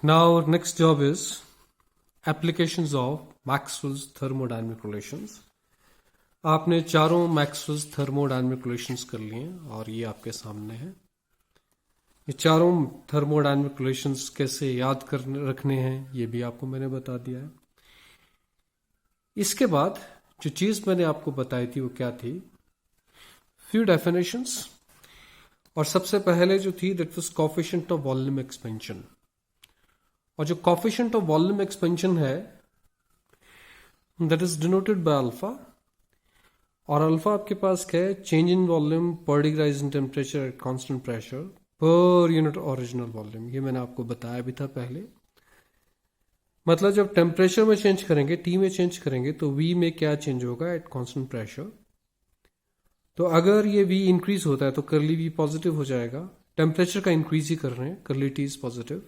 Now, next job is applications of Maxwell's thermodynamic relations. आपने चारों Maxwell's thermodynamic relations कर लिए हैं और ये आपके सामने है। ये चारों थर्मोडायनेमिक रिलेशंस कैसे याद कर रखने हैं ये भी आपको मैंने बता दिया है। इसके बाद जो चीज़ मैंने आपको बताई थी वो क्या थी, फ्यू डेफिनेशंस, और सबसे पहले जो थी that was coefficient of volume expansion. और जो कोफिशिएंट ऑफ वॉल्यूम एक्सपेंशन है that is denoted by alpha, और अल्फा आपके पास क्या है, चेंज इन वॉल्यूम पर degree rise in temperature at constant pressure per unit original volume. ये मैंने आपको बताया भी था पहले। मतलब जब टेम्परेचर में चेंज करेंगे, टी में चेंज करेंगे, तो वी में क्या चेंज होगा एट कांस्टेंट प्रेशर। तो अगर ये वी इंक्रीज होता है तो करली वी पॉजिटिव हो जाएगा। टेम्परेचर का इंक्रीज ही कर रहे हैं, करली टी इज पॉजिटिव।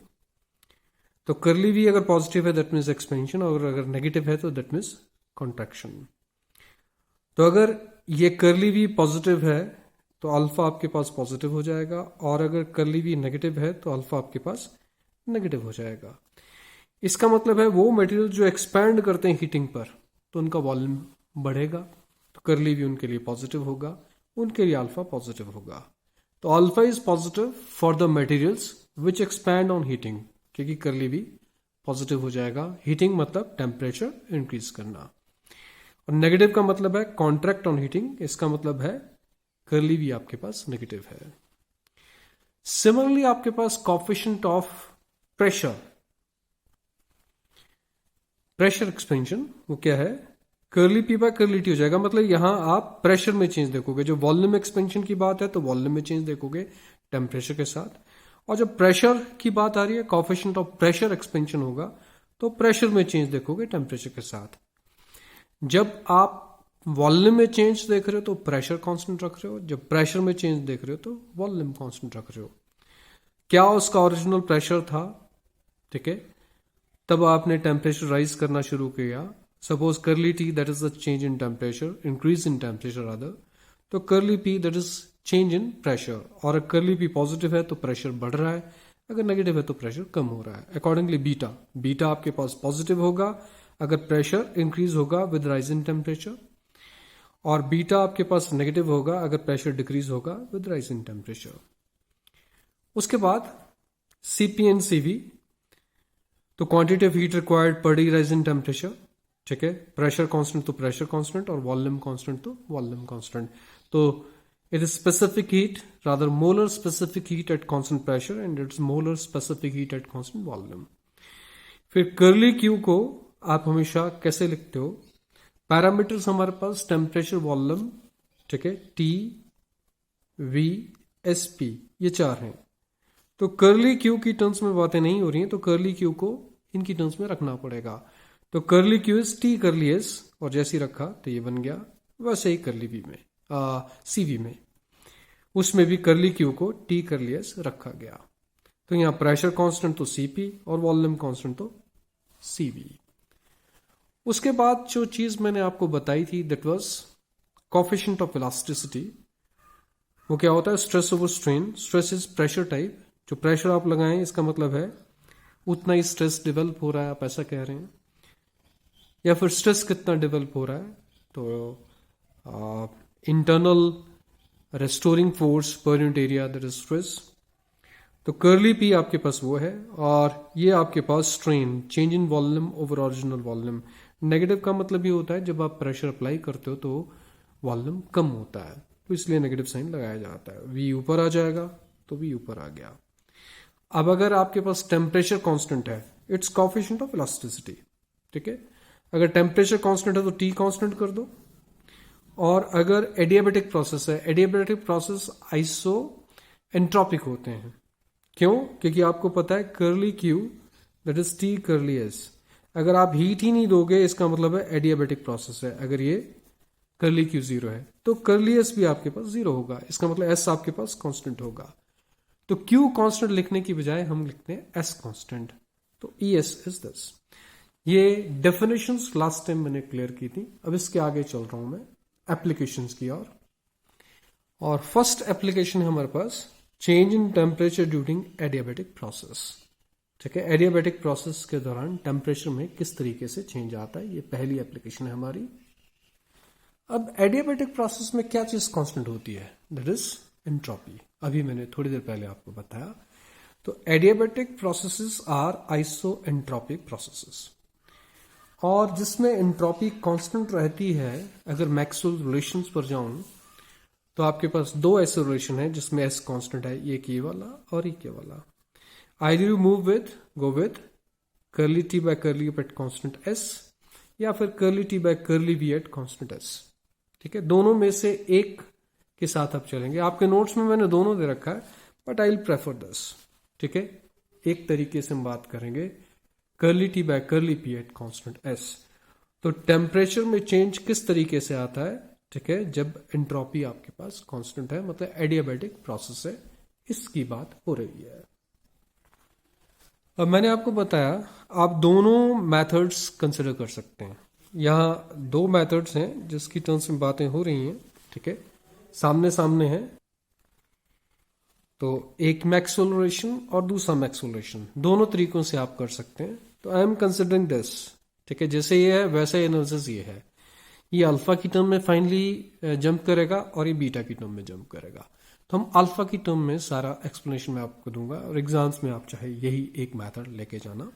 तो करली वी अगर पॉजिटिव है दैट मीन्स एक्सपेंशन, और अगर नेगेटिव है तो दैट मीन्स कॉन्ट्रैक्शन। तो अगर ये करली वी पॉजिटिव है तो अल्फा आपके पास पॉजिटिव हो जाएगा, और अगर करली वी नेगेटिव है तो अल्फा आपके पास नेगेटिव हो जाएगा। इसका मतलब है वो मटेरियल जो एक्सपैंड करते हैं हीटिंग पर तो उनका वॉल्यूम बढ़ेगा, तो करली वी उनके लिए पॉजिटिव होगा, उनके लिए अल्फा पॉजिटिव होगा। तो alpha is positive for the materials which expand on heating, क्योंकि करली वी पॉजिटिव हो जाएगा। हीटिंग मतलब टेम्परेचर इंक्रीज करना, और नेगेटिव का मतलब है कॉन्ट्रैक्ट ऑन हीटिंग, इसका मतलब है करली वी आपके पास नेगेटिव है। सिमिलरली आपके पास coefficient of pressure, pressure expansion, वो क्या है, करली पी बाय करली टी हो जाएगा। मतलब यहां आप प्रेशर में चेंज देखोगे। जो वॉल्यूम एक्सपेंशन की बात है तो वॉल्यूम में चेंज देखोगे टेम्परेचर के साथ, और जब प्रेशर की बात आ रही है, कोफिशिएंट ऑफ प्रेशर एक्सपेंशन होगा तो प्रेशर में चेंज देखोगे टेम्परेचर के साथ। जब आप वॉल्यूम में चेंज देख रहे हो तो प्रेशर कांस्टेंट रख रहे हो, जब प्रेशर में चेंज देख रहे हो तो वॉल्यूम कांस्टेंट रख रहे हो। क्या उसका ओरिजिनल प्रेशर था, ठीक है, तब आपने टेम्परेचर राइज करना शुरू किया। सपोज करली T that is the change in temperature, increase in temperature other, तो करली P that is change in pressure. और अगर करली पी पॉजिटिव है तो प्रेशर बढ़ रहा है, अगर नेगेटिव है तो प्रेशर कम हो रहा है। अकॉर्डिंगली बीटा, बीटा आपके पास पॉजिटिव होगा अगर प्रेशर इंक्रीज होगा विद राइज इन टेम्परेचर, और बीटा आपके पास नेगेटिव होगा अगर प्रेशर डिक्रीज होगा विद राइज इन टेम्परेचर। उसके बाद सीपी एंड सीवी, तो क्वांटिटी ऑफ हीट रिक्वायर्ड पर डिग्री राइज इन टेम्परेचर, ठीक है, प्रेशर कांस्टेंट तो प्रेशर कांस्टेंट, और वॉल्यूम कांस्टेंट तो वॉल्यूम कांस्टेंट। तो it is specific heat, rather molar specific heat at constant pressure, and it's molar specific heat at constant volume. फिर curly Q को आप हमेशा कैसे लिखते हो, पैरामीटर्स हमारे पास टेम्परेचर, वॉल्यूम, ठीक है, टी, वी, एस पी, ये चार हैं। तो कर्ली क्यू की टर्म्स में बातें नहीं हो रही हैं, तो कर्ली क्यू को इनकी टर्म्स में रखना पड़ेगा। तो कर्ली क्यू इज टी करली एस, और जैसे ही रखा तो ये बन गया, वैसे ही करली वी में सीवी में, उसमें भी करली क्यू को टी करली एस रखा गया। तो यहां प्रेशर कांस्टेंट तो सीपी और वॉल्यूम कांस्टेंट तो सीवी। उसके बाद जो चीज मैंने आपको बताई थी that was coefficient of elasticity. वो क्या होता है, stress over strain. Stress is pressure type, जो प्रेशर आप लगाएं इसका मतलब है उतना ही स्ट्रेस डेवलप हो रहा है, आप ऐसा कह रहे हैं, या फिर स्ट्रेस कितना डेवलप हो रहा है। तो इंटरनल रेस्टोरिंग फोर्स पर unit area that is stress. तो कर्ली पी आपके पास वो है, और ये आपके पास strain, change in volume over original volume. Negative का मतलब ये होता है जब आप प्रेशर अप्लाई करते हो तो वॉल्यूम कम होता है, तो इसलिए नेगेटिव साइन लगाया जाता है। वी ऊपर आ जाएगा तो वी ऊपर आ गया। अब अगर आपके पास टेम्परेचर कांस्टेंट है, इट्स कोफिशिएंट ऑफ इलास्टिसिटी, ठीक है। अगर टेम्परेचर कांस्टेंट है तो टी कांस्टेंट कर दो। और अगर एडियाबेटिक प्रोसेस है, एडियाबेटिक प्रोसेस आइसो एंट्रोपिक होते हैं। क्यों? क्योंकि आपको पता है curly Q that is T curly S, अगर आप हीट ही नहीं दोगे इसका मतलब है एडियाबेटिक प्रोसेस है। अगर ये कर्ली क्यू जीरो है तो कर्ली एस भी आपके पास जीरो होगा, इसका मतलब एस आपके पास कांस्टेंट होगा। तो क्यू कांस्टेंट लिखने की बजाय हम लिखते हैं एस कांस्टेंट, तो ई एस इज दिस। ये डेफिनेशंस लास्ट टाइम मैंने क्लियर की थी। अब इसके आगे चल रहा हूं मैं एप्लीकेशंस की ओर। और फर्स्ट एप्लीकेशन है हमारे पास change in temperature during adiabatic process. ठीक है, एडियाबैटिक प्रोसेस के दौरान टेम्परेचर में किस तरीके से चेंज आता है, ये पहली एप्लीकेशन है हमारी। अब एडियाबैटिक प्रोसेस में क्या चीज कांस्टेंट होती है, दैट इज एंट्रोपी। अभी मैंने थोड़ी देर पहले आपको बताया। तो एडियाबैटिक प्रोसेसेस आर आइसोएंट्रोपिक प्रोसेसेस, और जिसमें एंट्रोपी कांस्टेंट रहती है। अगर मैक्सवेल रिलेशंस पर जाऊं तो आपके पास दो ऐसे रिलेशन है जिसमें एस कांस्टेंट है, एक ये वाला और एक ये वाला। Either you go with curly T by curly at constant S, या फिर curly T by curly V at constant S. ठीक है, दोनों में से एक के साथ आप चलेंगे। आपके नोट्स में मैंने दोनों दे रखा है, but I will prefer this. ठीक है, एक तरीके से हम बात करेंगे curly T by curly P at constant S. तो टेम्परेचर में चेंज किस तरीके से आता है, ठीक है, जब एंट्रोपी आपके पास कांस्टेंट है, मतलब एडियाबैटिक प्रोसेस है, इसकी बात हो रही है। अब मैंने आपको बताया आप दोनों मेथड्स कंसिडर कर सकते हैं। यहां दो मेथड्स हैं जिसकी टर्म्स में बातें हो रही हैं। ठीक है, सामने सामने है। तो एक मैक्सवेल रिलेशन और दूसरा मैक्सवेल रिलेशन, दोनों तरीकों से आप कर सकते हैं। तो आई एम कंसिडरिंग दिस। ठीक है, जैसे ये है वैसे एनालिसिस ये है। ये अल्फा की टर्म में फाइनली जंप करेगा और ये बीटा की टर्म में जंप करेगा। तो हम अल्फा की टर्म में सारा एक्सप्लेनेशन मैं आपको दूंगा, और एग्जाम्स में आप चाहे यही एक मेथड लेके जाना।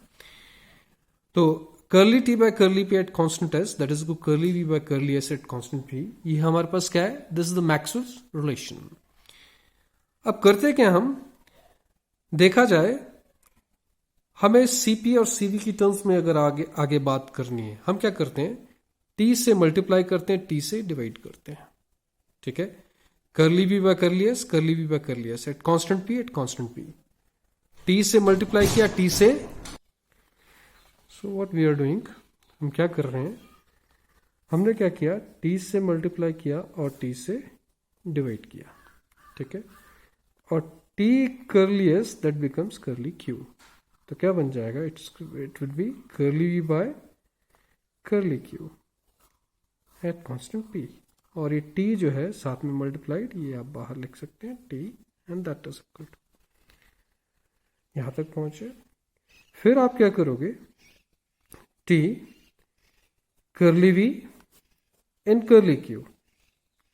तो curly T by curly P at constant S, that is curly V by curly S at constant P, ये हमारे पास क्या है, this is the Maxwell's relation. अब करते क्या हम, देखा जाए हमें सीपी और सीवी की टर्म्स में अगर आगे आगे बात करनी है, हम क्या करते हैं, टी से मल्टीप्लाई करते हैं, टी से डिवाइड करते हैं। ठीक है, curly V by curly S, curly V by curly S at constant P, at constant P. T से मल्टीप्लाई किया, टी से। So what we are doing, हम क्या कर रहे हैं, हमने क्या किया, टी से मल्टीप्लाई किया और टी से डिवाइड किया। ठीक है, और T curly S that becomes curly Q. तो क्या बन जाएगा, it will be curly V by curly Q at constant P. और ये टी जो है साथ में मल्टीप्लाइड, ये आप बाहर लिख सकते हैं, T and that is equal to, यहां तक पहुंचे। फिर आप क्या करोगे, T curly V and curly Q.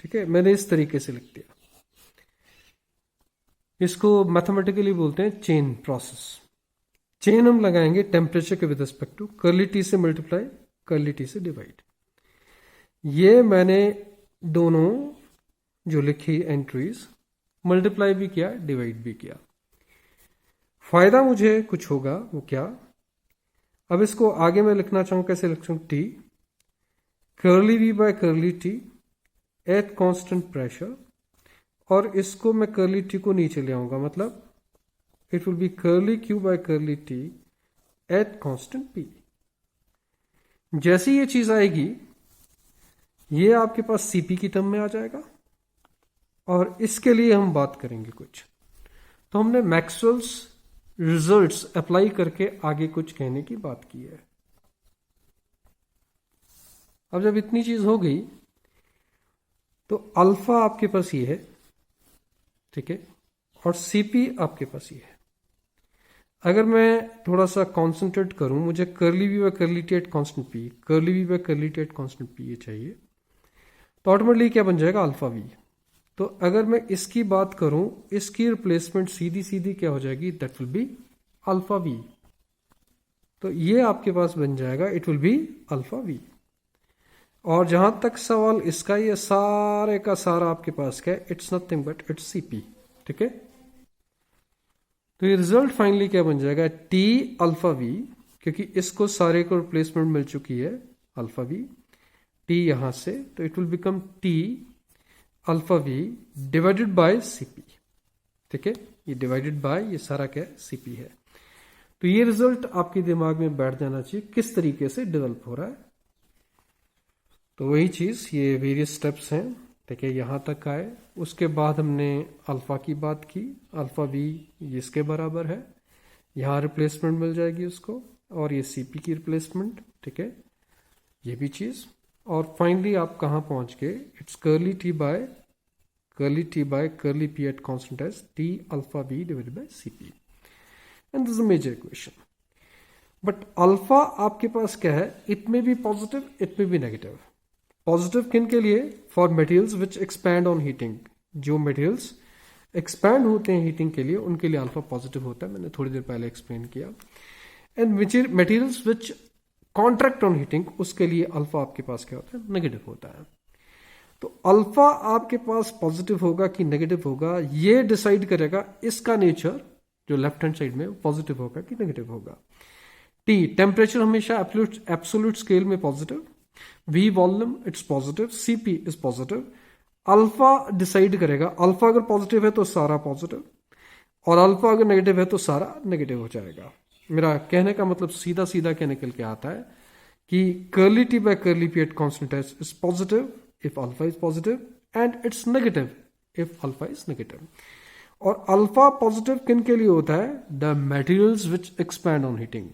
ठीक है, मैंने इस तरीके से लिख दिया। इसको मैथमेटिकली बोलते हैं चेन प्रोसेस। चेन हम लगाएंगे टेम्परेचर के with respect to curly T से मल्टीप्लाई, कर्ली टी से डिवाइड। ये मैंने दोनों जो लिखी एंट्रीज मल्टीप्लाई भी किया, डिवाइड भी किया। फायदा मुझे कुछ होगा, वो क्या, अब इसको आगे मैं लिखना चाहूं, कैसे लिख सकूं, T curly V by curly T at constant pressure, और इसको मैं कर्ली टी को नीचे ले आऊंगा, मतलब it will be curly Q by curly T at constant P. जैसी ये चीज आएगी, ये आपके पास सीपी की टर्म में आ जाएगा, और इसके लिए हम बात करेंगे कुछ। तो हमने मैक्सवेल्स रिजल्ट्स अप्लाई करके आगे कुछ कहने की बात की है। अब जब इतनी चीज हो गई, तो अल्फा आपके पास ये है, ठीक है, और सीपी आपके पास ये है। अगर मैं थोड़ा सा कॉन्सेंट्रेट करूं, मुझे curly V by curly T at constant P, curly V by curly T at constant P ये चाहिए, तो ऑटोमेटिकली क्या बन जाएगा, अल्फा वी। तो अगर मैं इसकी बात करूं, इसकी रिप्लेसमेंट सीधी सीधी क्या हो जाएगी, that will be alpha V. तो ये आपके पास बन जाएगा, it will be alpha V. और जहां तक सवाल इसका, ये सारे का सारा आपके पास क्या है, it's nothing but it's CP. ठीक है, तो ये रिजल्ट फाइनली क्या बन जाएगा, टी अल्फा वी, क्योंकि इसको सारे को रिप्लेसमेंट मिल चुकी है अल्फा वी, टी यहां से, तो it will become T alpha V divided by CP. ठीक है, ये डिवाइडेड बाय ये सारा क्या है, सीपी है। तो ये रिजल्ट आपके दिमाग में बैठ जाना चाहिए किस तरीके से डेवलप हो रहा है। तो वही चीज, ये वेरियस स्टेप्स हैं। ठीक है, यहां तक आए, उसके बाद हमने अल्फा की बात की, अल्फा वी ये इसके बराबर है, यहां रिप्लेसमेंट मिल जाएगी उसको, और ये सीपी की रिप्लेसमेंट। ठीक है, ये भी चीज, और फाइनली आप कहां पहुंच गए, it's curly T by curly P at constant S T alpha V divided by CP. And this is a major equation. But alpha आपके पास क्या है, it may be positive, it may be negative. Positive किन के लिए? For materials which expand on heating. जो materials expand होते हैं हीटिंग के लिए, उनके लिए अल्फा पॉजिटिव होता है, मैंने थोड़ी देर पहले एक्सप्लेन किया। And materials which contract on heating, उसके लिए अल्फा आपके पास क्या होता है? नेगेटिव होता है। तो अल्फा आपके पास पॉजिटिव होगा कि नेगेटिव होगा, ये डिसाइड करेगा इसका नेचर, जो लेफ्ट हैंड साइड में पॉजिटिव होगा कि नेगेटिव होगा। टी टेम्परेचर हमेशा एब्सोल्यूट स्केल में positive, V volume it's positive, CP is positive. Alpha decide करेगा, अल्फा अगर पॉजिटिव है तो सारा पॉजिटिव, और अल्फा अगर नेगेटिव है तो सारा नेगेटिव हो जाएगा। मेरा कहने का मतलब सीधा सीधा क्या निकल के आता है कि curly T by curly P at constant S is positive if alpha is positive and it's negative if alpha is negative। और अल्फा पॉजिटिव किन के लिए होता है? The materials which expand on heating.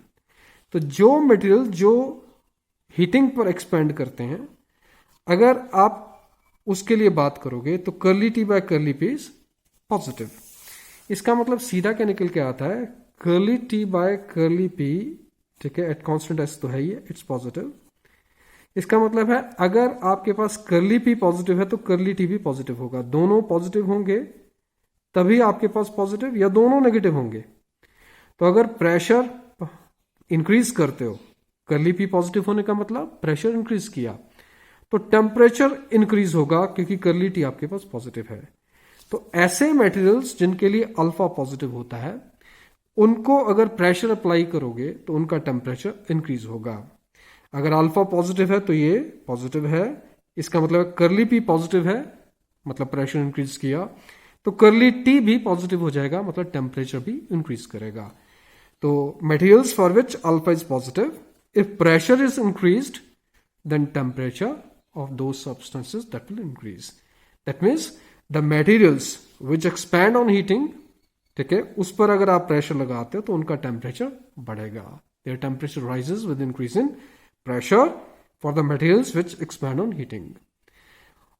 तो जो मटेरियल जो हीटिंग पर एक्सपैंड करते हैं, अगर आप उसके लिए बात करोगे तो curly T by curly P is positive. इसका मतलब सीधा क्या निकल के आता है? Curly T by curly P, ठीक है, एट कांस्टेंट एस तो है ही, इट्स पॉजिटिव। इसका मतलब है अगर आपके पास कर्ली पी पॉजिटिव है तो कर्ली टी भी पॉजिटिव होगा। दोनों पॉजिटिव होंगे तभी आपके पास पॉजिटिव, या दोनों नेगेटिव होंगे। तो अगर प्रेशर इंक्रीज करते हो, कर्ली पी पॉजिटिव होने का मतलब प्रेशर इंक्रीज किया, तो टेम्परेचर इंक्रीज होगा क्योंकि कर्ली टी आपके पास पॉजिटिव है। तो ऐसे मटेरियल्स जिनके लिए अल्फा पॉजिटिव होता है, उनको अगर प्रेशर अप्लाई करोगे तो उनका टेम्परेचर इंक्रीज होगा। अगर अल्फा पॉजिटिव है तो ये पॉजिटिव है, इसका मतलब कर्ली पी पॉजिटिव है, मतलब प्रेशर इंक्रीज किया, तो कर्ली टी भी पॉजिटिव हो जाएगा, मतलब टेम्परेचर भी इंक्रीज करेगा। तो materials for which alpha is positive, if pressure is increased then temperature of those substances that will increase. That means the materials which expand on heating, ठीक है, उस पर अगर आप प्रेशर लगाते हो तो उनका टेम्परेचर बढ़ेगा। Their temperature rises with increase in pressure for the materials which expand on heating.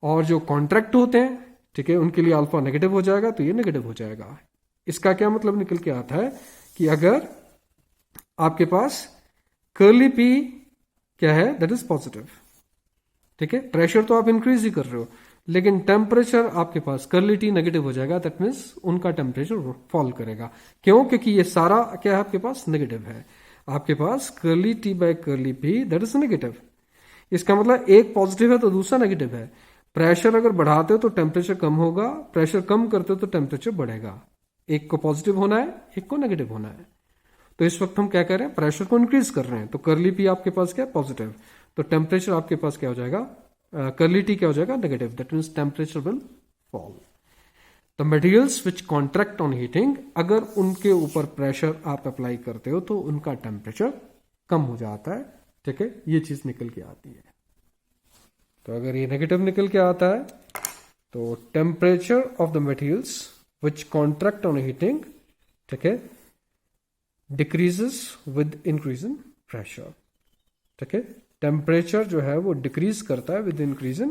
और जो कॉन्ट्रैक्ट होते हैं, ठीक है, उनके लिए अल्फा नेगेटिव हो जाएगा तो ये नेगेटिव हो जाएगा। इसका क्या मतलब निकल के आता है कि अगर आपके पास कर्ली पी क्या है, दैट इज पॉजिटिव, ठीक है, प्रेशर तो आप इंक्रीज ही कर रहे हो, लेकिन टेम्परेचर आपके पास कर्ली टी नेगेटिव हो जाएगा, दैट मीन्स उनका टेम्परेचर फॉल करेगा। क्यों? क्योंकि ये सारा क्या है आपके पास? नेगेटिव है। आपके पास curly T by curly P that is negative. इसका मतलब एक पॉजिटिव है तो दूसरा नेगेटिव है। प्रेशर अगर बढ़ाते हो तो टेम्परेचर कम होगा, प्रेशर कम करते हो तो टेम्परेचर बढ़ेगा। एक को पॉजिटिव होना है, एक को नेगेटिव होना है। तो इस वक्त हम क्या कर रहे हैं? प्रेशर को इंक्रीज कर रहे हैं, तो कर्ली पी आपके पास क्या है? पॉजिटिव। तो टेम्परेचर आपके पास क्या हो जाएगा? कर्ली टी क्या हो जाएगा? Negative. That means temperature will fall. The materials which contract on heating, अगर उनके ऊपर प्रेशर आप अप्लाई करते हो तो उनका टेम्परेचर कम हो जाता है, ठीक है, ये चीज निकल के आती है। तो अगर ये नेगेटिव निकल के आता है तो temperature of the materials which contract on heating, ठीक है, decreases with increase in pressure, ठीक है, टेम्परेचर जो है वो डिक्रीज करता है विद इंक्रीज इन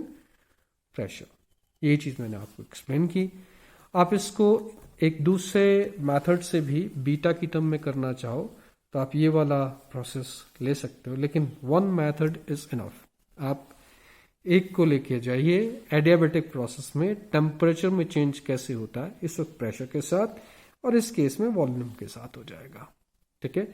प्रेशर। ये चीज मैंने आपको एक्सप्लेन की। आप इसको एक दूसरे मेथड से भी बीटा की टर्म में करना चाहो तो आप ये वाला प्रोसेस ले सकते हो, लेकिन वन मेथड इज इनफ। आप एक को लेके जाइए। एडियाबेटिक प्रोसेस में टेम्परेचर में चेंज कैसे होता है, इस वक्त प्रेशर के साथ, और इस केस में वॉल्यूम के साथ हो जाएगा, ठीक है।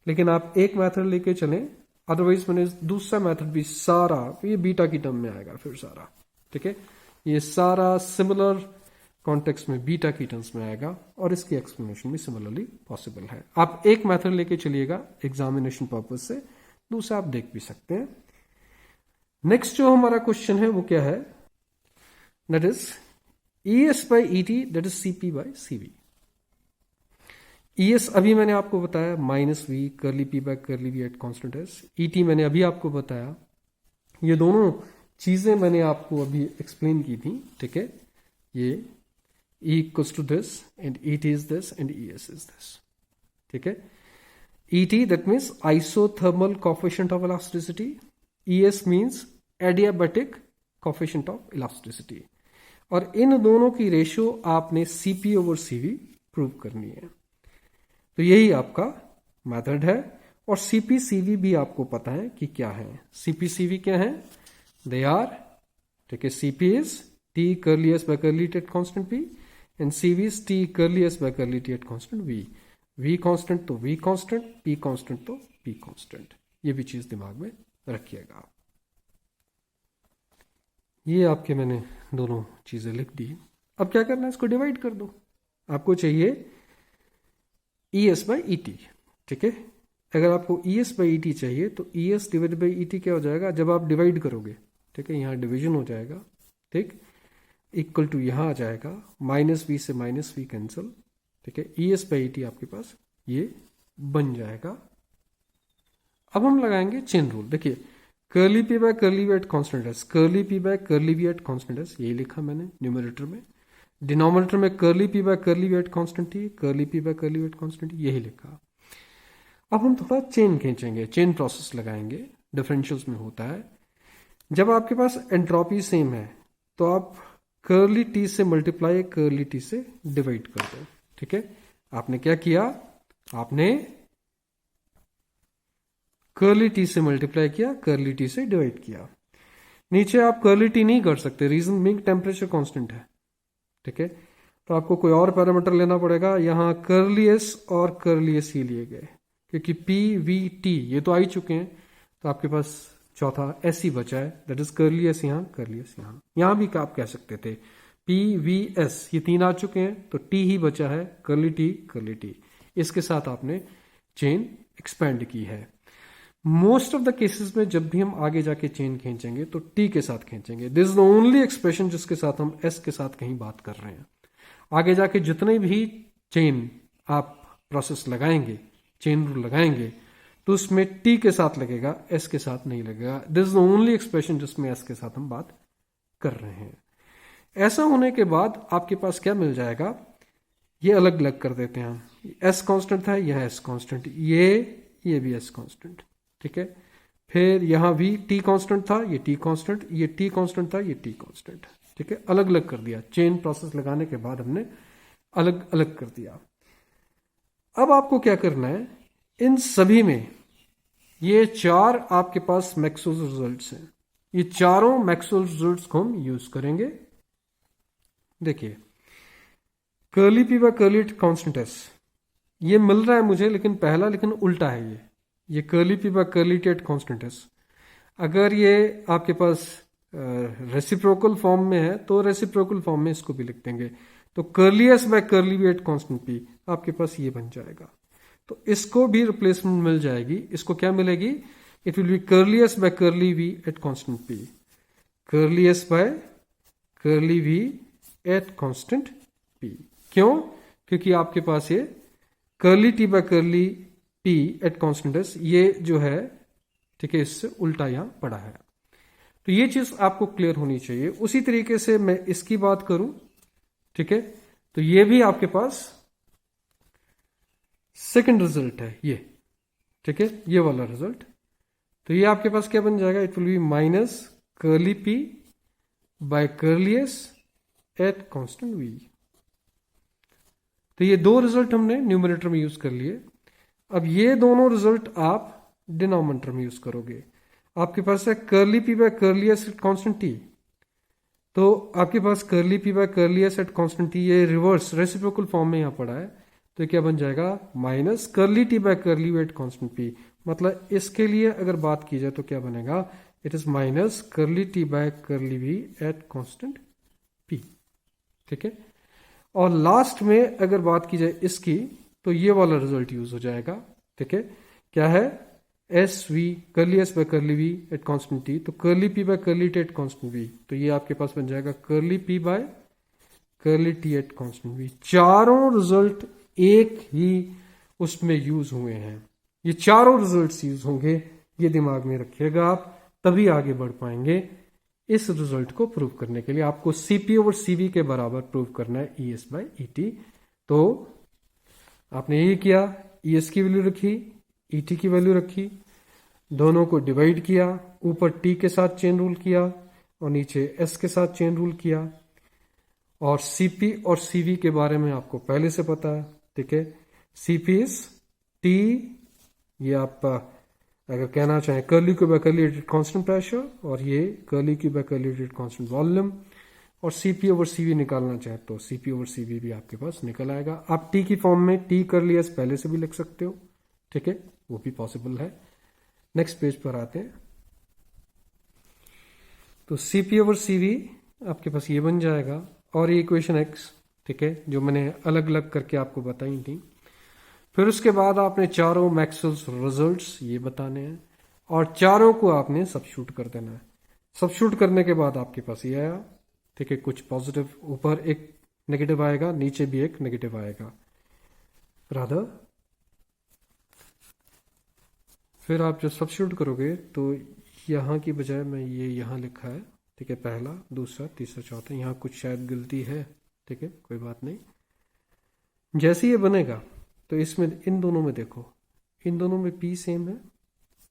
लेकिन आप एक मेथड लेके चलें, अदरवाइज मैंने दूसरा मेथड भी सारा ये बीटा की टर्म में आएगा फिर सारा, ठीक है। ये सारा सिमिलर कॉन्टेक्स्ट में बीटा की टर्म्स में आएगा और इसकी एक्सप्लेनेशन भी सिमिलरली पॉसिबल है। आप एक मेथड लेके चलिएगा एग्जामिनेशन पर्पज से, दूसरा आप देख भी सकते हैं। नेक्स्ट जो हमारा क्वेश्चन है वो क्या है, that is ES by ET that is CP by CV। ES अभी मैंने आपको बताया -V curly P by curly V at constant S. ET मैंने अभी आपको बताया। ये दोनों चीजें मैंने आपको अभी एक्सप्लेन की थी, ठीक है। ये E equals to this and ET is this and ES is this, ठीक है। ET that means isothermal coefficient of elasticity, ES means adiabatic coefficient of elasticity, और इन दोनों की रेशियो आपने CP over CV प्रूव करनी है। तो यही आपका मेथड है। और सीपीसीवी भी आपको पता है कि क्या है। सीपीसीवी क्या है? दे आर, ठीक है, CP is T curly S by curly T at constant P and CV is T curly S by curly T at constant V. V constant तो वी कांस्टेंट, पी कांस्टेंट तो पी कांस्टेंट। ये भी चीज दिमाग में रखिएगा। ये आपके मैंने दोनों चीजें लिख दी। अब क्या करना है, इसको डिवाइड कर दो। आपको चाहिए ई एस बाई ई टी, ठीक है। अगर आपको ई एस बाई ई टी चाहिए तो E S divide by E T क्या हो जाएगा, जब आप डिवाइड करोगे, ठीक है, यहाँ डिवीजन हो जाएगा, ठीक, इक्वल टू यहाँ आ जाएगा माइनस वी से माइनस वी कैंसिल, ठीक है। E S by E T आपके पास ये बन जाएगा। अब हम लगाएंगे चेन रूल। देखिए, curly P by curly V at constant S, curly P by curly V at constant S, यही लिखा मैंने न्यूमरेटर में। डिनोमिनेटर में curly P by curly V at constant T, curly P by curly V at constant T, यही लिखा। अब हम थोड़ा चेन खींचेंगे, चेन प्रोसेस लगाएंगे। डिफरेंशियल्स में होता है, जब आपके पास एंट्रोपी सेम है तो आप कर्ली टी से मल्टीप्लाई कर्ली टी से डिवाइड कर दो, ठीक है। आपने क्या किया, आपने कर्ली टी से मल्टीप्लाई किया, कर्ली टी से डिवाइड किया। नीचे आप कर्ली टी नहीं कर सकते, रीजन बीइंग टेम्परेचर कांस्टेंट है, ठीक है। तो आपको कोई और पैरामीटर लेना पड़ेगा। यहां कर्ली एस और कर्ली एस ही लिए गए, क्योंकि पी वी टी ये तो आ ही चुके हैं, तो आपके पास चौथा एस ही बचा है, दैट इज कर्ली एस यहाँ, कर्ली एस यहाँ। यहां भी आप कह सकते थे पी वी एस, ये तीन आ चुके हैं तो टी ही बचा है, कर्ली टी कर्ली टी। इसके साथ आपने चेन एक्सपेंड की है। मोस्ट ऑफ द केसेस में जब भी हम आगे जाके चेन खींचेंगे तो टी के साथ खींचेंगे। This is the only expression जिसके साथ हम एस के साथ कहीं बात कर रहे हैं। आगे जाके जितने भी चेन आप प्रोसेस लगाएंगे, चेन रूल लगाएंगे, तो उसमें टी के साथ लगेगा, एस के साथ नहीं लगेगा। This is the only expression जिसमें एस के साथ हम बात कर रहे हैं। ऐसा होने के बाद आपके पास क्या मिल जाएगा, ये अलग अलग कर देते हैं हम। एस कांस्टेंट था, यह एस कांस्टेंट, ये भी एस कांस्टेंट, ठीक है। फिर यहां भी टी कांस्टेंट था, ये टी कांस्टेंट, ये टी कांस्टेंट था, ये टी कांस्टेंट, ठीक है। अलग अलग कर दिया, चेन प्रोसेस लगाने के बाद हमने अलग अलग कर दिया। अब आपको क्या करना है, इन सभी में ये चार आपके पास मैक्सवेल रिजल्ट्स हैं, ये चारों मैक्सवेल रिजल्ट्स को हम यूज करेंगे। देखिए, curly P by curly constant S ये मिल रहा है मुझे, लेकिन पहला लेकिन उल्टा है। ये curly P by curly T at constant S, अगर ये आपके पास रेसिप्रोकल फॉर्म में है तो रेसिप्रोकल फॉर्म में इसको भी लिख देंगे। तो curly S by curly V at constant P आपके पास ये बन जाएगा। तो इसको भी रिप्लेसमेंट मिल जाएगी। इसको क्या मिलेगी, it will be curly S by curly V at constant P, curly S by curly V at constant P. क्यों? क्योंकि आपके पास ये curly T by curly P at constant S ये जो है, ठीक है, इससे उल्टा यहां पड़ा है। तो ये चीज आपको क्लियर होनी चाहिए। उसी तरीके से मैं इसकी बात करूं, ठीक है, तो ये भी आपके पास सेकंड रिजल्ट है ये, ठीक है, ये वाला रिजल्ट। तो ये आपके पास क्या बन जाएगा, it will be minus curly P by curly S at constant V. तो ये दो रिजल्ट हमने न्यूमरेटर में यूज कर लिए। अब ये दोनों रिजल्ट आप डिनोमिनेटर में यूज करोगे। आपके पास है curly P by curly S at constant T, तो आपके पास curly P by curly S at constant T ये रिवर्स रेसिप्रोकल फॉर्म में यहां पड़ा है, तो क्या बन जाएगा minus curly T by curly V at constant P. मतलब इसके लिए अगर बात की जाए तो क्या बनेगा, it is minus curly T by curly V at constant P, ठीक है। और लास्ट में अगर बात की जाए इसकी, तो ये वाला रिजल्ट यूज हो जाएगा, ठीक है। क्या है, S V curly S by curly V at constant T, तो curly P by curly T at constant V, तो ये आपके पास बन जाएगा curly P by curly T at constant V. चारों रिजल्ट एक ही उसमें यूज हुए हैं, ये चारों रिजल्ट्स यूज होंगे, ये दिमाग में रखिएगा आप, तभी आगे बढ़ पाएंगे। इस रिजल्ट को प्रूव करने के लिए आपको सीपी ओवर सीवी के बराबर प्रूव करना है E S by E T. तो आपने ये किया, ई एस की वैल्यू रखी, ई टी की वैल्यू रखी, दोनों को डिवाइड किया, ऊपर टी के साथ चेन रूल किया और नीचे एस के साथ चेन रूल किया। और सीपी और सीवी के बारे में आपको पहले से पता है, ठीक है। CP is T, ये आपका अगर कहना चाहें curly Q by curly rated constant pressure, और ये curly Q by curly rated constant volume, और CP ओवर CV निकालना चाहें तो CP ओवर CV भी आपके पास निकल आएगा। आप T की फॉर्म में T कर्ली एस पहले से भी लिख सकते हो, ठीक है, वो भी पॉसिबल है। नेक्स्ट पेज पर आते हैं, तो CP ओवर CV आपके पास ये बन जाएगा, और ये इक्वेशन X, ठीक है, जो मैंने अलग अलग करके आपको बताई थी। फिर उसके बाद आपने चारों मैक्सवेल्स रिजल्ट्स ये बताने हैं, और चारों को आपने सबस्टिट्यूट कर देना है। सबस्टिट्यूट करने के बाद आपके पास ये आया, ठीक है, कुछ पॉजिटिव, ऊपर एक नेगेटिव आएगा, नीचे भी एक नेगेटिव आएगा रादर। फिर आप जब सबस्टिट्यूट करोगे तो यहां की बजाय मैं ये यहां लिखा है, ठीक है, पहला, दूसरा, तीसरा, चौथा, यहां कुछ शायद गलती है, ठीक है, कोई बात नहीं। जैसे ये बनेगा तो इसमें इन दोनों में देखो, इन दोनों में P सेम है,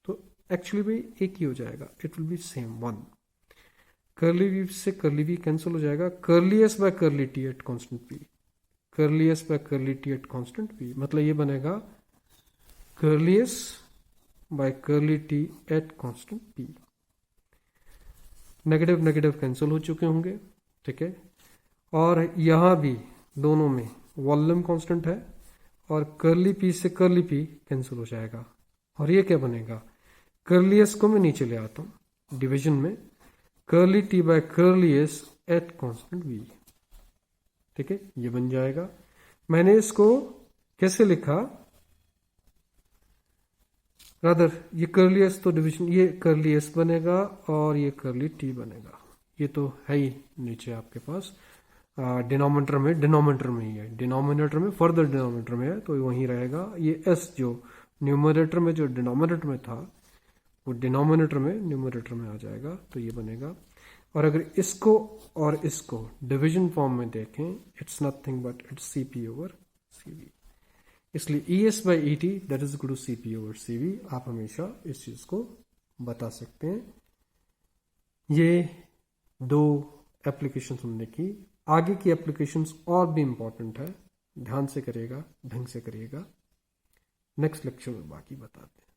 तो एक्चुअली भाई एक ही हो जाएगा, it will be same 1। Curly V से कर्ली वी कैंसिल हो जाएगा, curly S by curly T at constant P, curly S by curly T at constant P, मतलब ये बनेगा curly S by curly T at constant P। Negative negative cancel हो चुके होंगे, ठीक है, और यहां भी दोनों में वॉल्यूम कांस्टेंट है, और कर्ली P से कर्ली P कैंसिल हो जाएगा, और ये क्या बनेगा, कर्ली एस को मैं नीचे ले आता हूं डिवीजन में, curly T by curly S at constant V, ठीक है, ये बन जाएगा। मैंने इसको कैसे लिखा, रादर ये कर्ली एस तो डिवीजन, ये कर्ली एस बनेगा और ये कर्ली T बनेगा, ये तो है ही नीचे आपके पास डिनोमिनेटर में ही है, डिनोमिनेटर में फर्दर डिनोमिनेटर में है, तो वहीं रहेगा। ये S जो न्यूमरेटर में जो डिनोमिनेटर में था वो डिनोमिनेटर में न्यूमरेटर में आ जाएगा, तो ये बनेगा। और अगर इसको और इसको डिवीजन फॉर्म में देखें, it's nothing but it's CP over CV, इसलिए ES by ET that is equal to CP over CV। आप हमेशा इस चीज को बता सकते हैं। ये दो एप्लीकेशन होने की, आगे की एप्लीकेशंस और भी इंपॉर्टेंट है, ध्यान से करिएगा, ढंग से करिएगा। नेक्स्ट लेक्चर में बाकी बताते हैं।